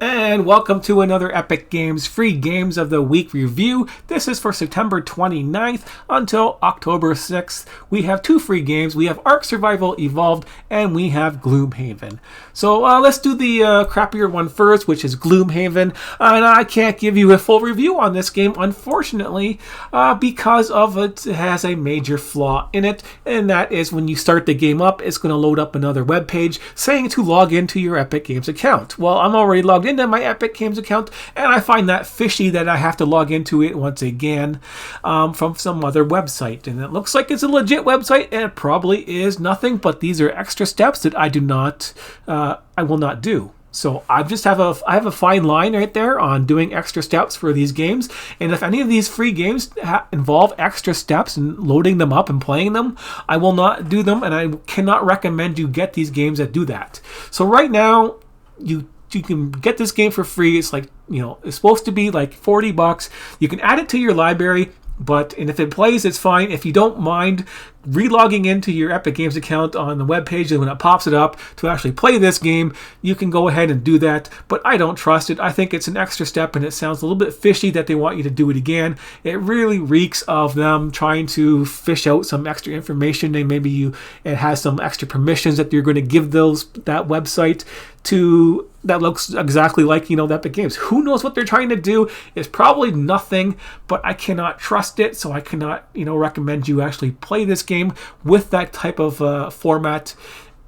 And welcome to another Epic Games Free Games of the Week review. This is for September 29th until October 6th. We have two free games. We have Ark Survival Evolved and we have Gloomhaven. So let's do the crappier one first, which is Gloomhaven. And I can't give you a full review on this game, unfortunately, because of it has a major flaw in it. And that is when you start the game up, it's going to load up another web page saying to log into your Epic Games account. Well, I'm already logged into my Epic Games account, and I find that fishy that I have to log into it once again from some other website. And it looks like it's a legit website, and it probably is nothing, but these are extra steps that I will not do. So I have a fine line right there on doing extra steps for these games. And if any of these free games involve extra steps and loading them up and playing them, I will not do them, and I cannot recommend you get these games that do that. So right now, you can get this game for free. It's like, it's supposed to be like $40. You can add it to your library, and if it plays, it's fine. If you don't mind relogging into your Epic Games account on the web page, and when it pops it up to actually play this game, you can go ahead and do that. But I don't trust it. I think it's an extra step, and it sounds a little bit fishy that they want you to do it again. It really reeks of them trying to fish out some extra information, and maybe it has some extra permissions that you're going to give that website to that looks exactly like the Epic Games. Who knows what they're trying to do? It's probably nothing, but I cannot trust it, so I cannot recommend you actually play this game with that type of format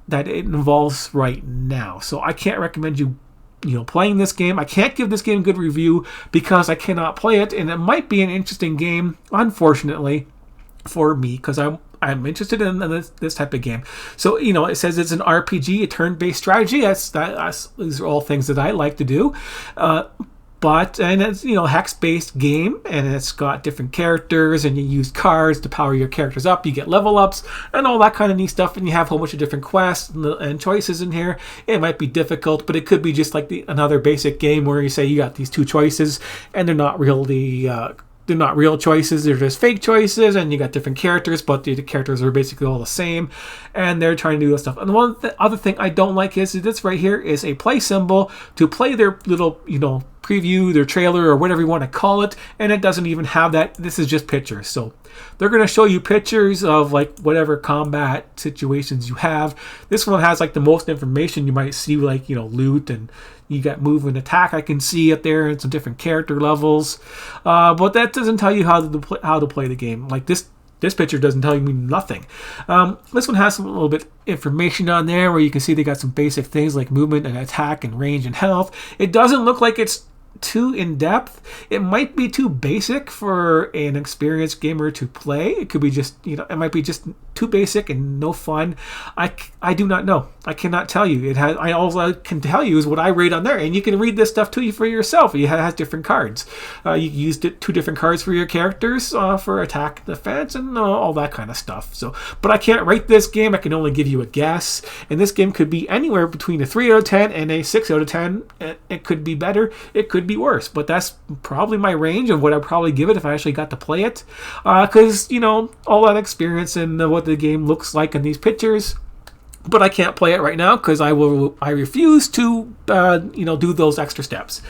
that it involves right now. So I can't recommend you playing this game. I can't give this game a good review because I cannot play it, and it might be an interesting game, unfortunately, for me, because I'm interested in this type of game. So, it says it's an RPG, a turn-based strategy. These are all things that I like to do. And it's, hex-based game, and it's got different characters, and you use cards to power your characters up. You get level ups and all that kind of neat stuff, and you have a whole bunch of different quests and choices in here. It might be difficult, but it could be just like another basic game where you say you got these two choices, and they're not really they're not real choices, they're just fake choices, and you got different characters, but the characters are basically all the same, and they're trying to do this stuff. And the other thing I don't like is this right here is a play symbol to play their little, preview, their trailer, or whatever you want to call it, and it doesn't even have that. This is just pictures. So they're going to show you pictures of like whatever combat situations you have. This one has like the most information. You might see like, loot, and you got move and attack I can see up there, and some different character levels. But that doesn't tell you how to play the game. Like this picture doesn't tell you nothing. This one has a little bit information on there where you can see they got some basic things like movement and attack and range and health. It doesn't look like it's too in-depth. It might be too basic for an experienced gamer to play. It could be just, it might be just too basic and no fun. I do not know. I cannot tell you. All I can tell you is what I read on there, and you can read this stuff to you for yourself. It has different cards. You used two different cards for your characters for attack, defense, and all that kind of stuff. So, but I can't rate this game. I can only give you a guess, and this game could be anywhere between a 3 out of 10 and a 6 out of 10. It could be better. It could be worse, but that's probably my range of what I'd probably give it if I actually got to play it, because all that experience and what the game looks like in these pictures. But I can't play it right now because I refuse to do those extra steps.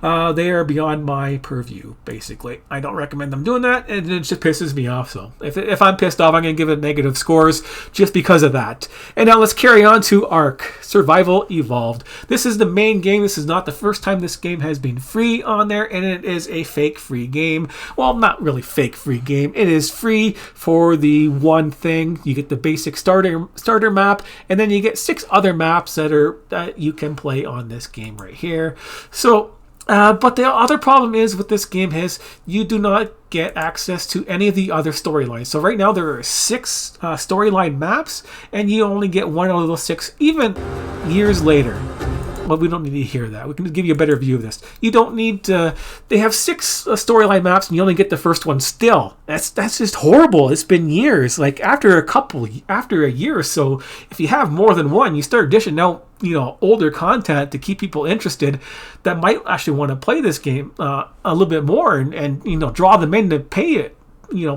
They are beyond my purview, basically. I don't recommend them doing that, and it just pisses me off. So if I'm pissed off, I'm going to give it negative scores just because of that. And now let's carry on to Ark Survival Evolved. This is the main game. This is not the first time this game has been free on there, and it is a fake free game. Well, not really fake free game. It is free for the one thing. You get the basic starter map, and then you get 6 other maps that you can play on this game right here. So, but the other problem is with this game is you do not get access to any of the other storylines. So right now there are 6 storyline maps, and you only get one out of those 6, even years later. Well, we don't need to hear that. We can give you a better view of this. You don't need to. They have 6 storyline maps, and you only get the first one still. That's just horrible. It's been years. Like after a year or so, if you have more than one, you start dishing out older content to keep people interested that might actually want to play this game a little bit more, and draw them in to pay it.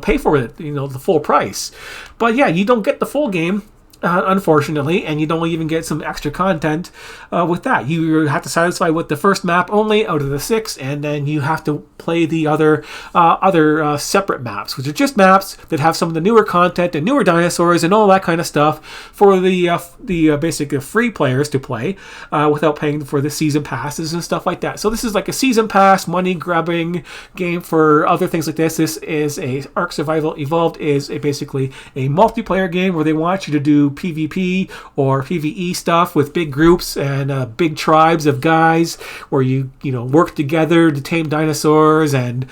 Pay for it. The full price. But yeah, you don't get the full game. unfortunately, and you don't even get some extra content with that. You have to satisfy with the first map only out of the 6, and then you have to play the other separate maps, which are just maps that have some of the newer content and newer dinosaurs and all that kind of stuff for the basic free players to play without paying for the season passes and stuff like that. So this is like a season pass money grabbing game for other things like this. This is a Ark Survival Evolved is basically a multiplayer game where they want you to do PvP or PvE stuff with big groups and big tribes of guys where you work together to tame dinosaurs and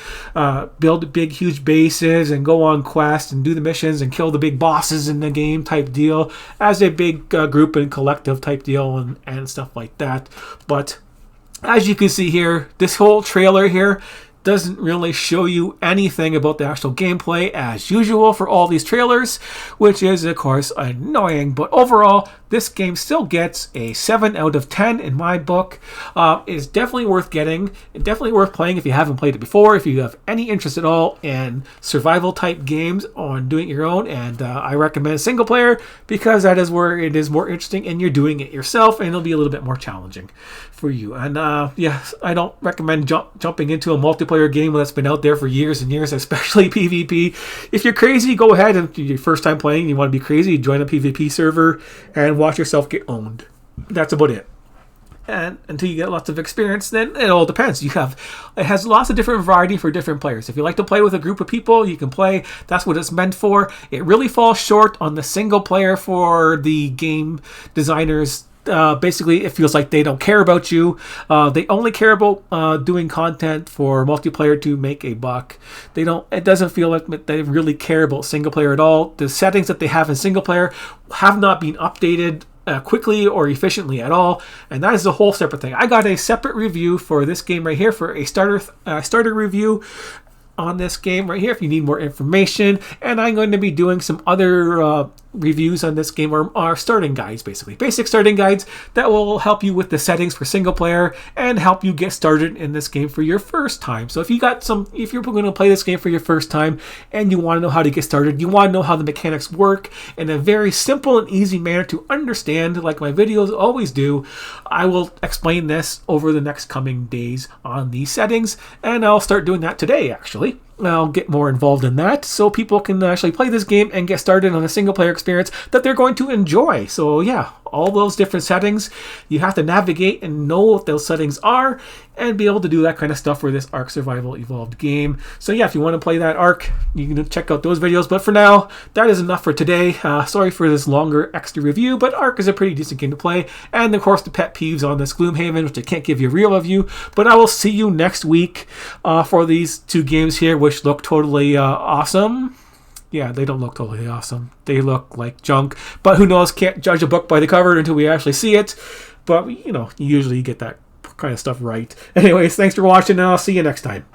build big huge bases and go on quests and do the missions and kill the big bosses in the game type deal as a big group and collective type deal and stuff like that. But as you can see here, this whole trailer here doesn't really show you anything about the actual gameplay as usual for all these trailers, which is of course annoying. But overall, this game still gets a 7 out of 10 in my book. It's definitely worth getting, definitely worth playing if you haven't played it before, if you have any interest at all in survival type games on doing it your own. And I recommend single player because that is where it is more interesting and you're doing it yourself and it'll be a little bit more challenging for you. And yes, I don't recommend jumping into a multiplayer game that's been out there for years and years, especially PvP. If you're crazy, go ahead, and your first time playing, you want to be crazy, join a PvP server and watch yourself get owned. That's about it. And until you get lots of experience, then it all depends. It has lots of different variety for different players. If you like to play with a group of people, you can play. That's what it's meant for. It really falls short on the single player for the game designers. Basically, it feels like they don't care about you. They only care about doing content for multiplayer to make a buck. It doesn't feel like they really care about single player at all. The settings that they have in single player have not been updated quickly or efficiently at all, and that is a whole separate thing. I got a separate review for this game right here, for a starter review on this game right here if you need more information, and I'm going to be doing some other reviews on this game, or are starting guides, basically basic starting guides that will help you with the settings for single player and help you get started in this game for your first time. So if you're going to play this game for your first time and you want to know how to get started, you want to know how the mechanics work in a very simple and easy manner to understand, like my videos always do, I will explain this over the next coming days on these settings, and I'll start doing that today actually. I'll get more involved in that so people can actually play this game and get started on a single player experience that they're going to enjoy. So yeah, all those different settings, you have to navigate and know what those settings are and be able to do that kind of stuff for this Ark Survival Evolved game. So yeah, if you want to play that Ark, you can check out those videos. But for now, that is enough for today. Sorry for this longer extra review, but Ark is a pretty decent game to play. And of course, the pet peeves on this Gloomhaven, which I can't give you a real review. But I will see you next week for these two games here, which look totally awesome. Yeah, they don't look totally awesome. They look like junk. But who knows? Can't judge a book by the cover until we actually see it. But, you usually get that kind of stuff right. Anyways, thanks for watching, and I'll see you next time.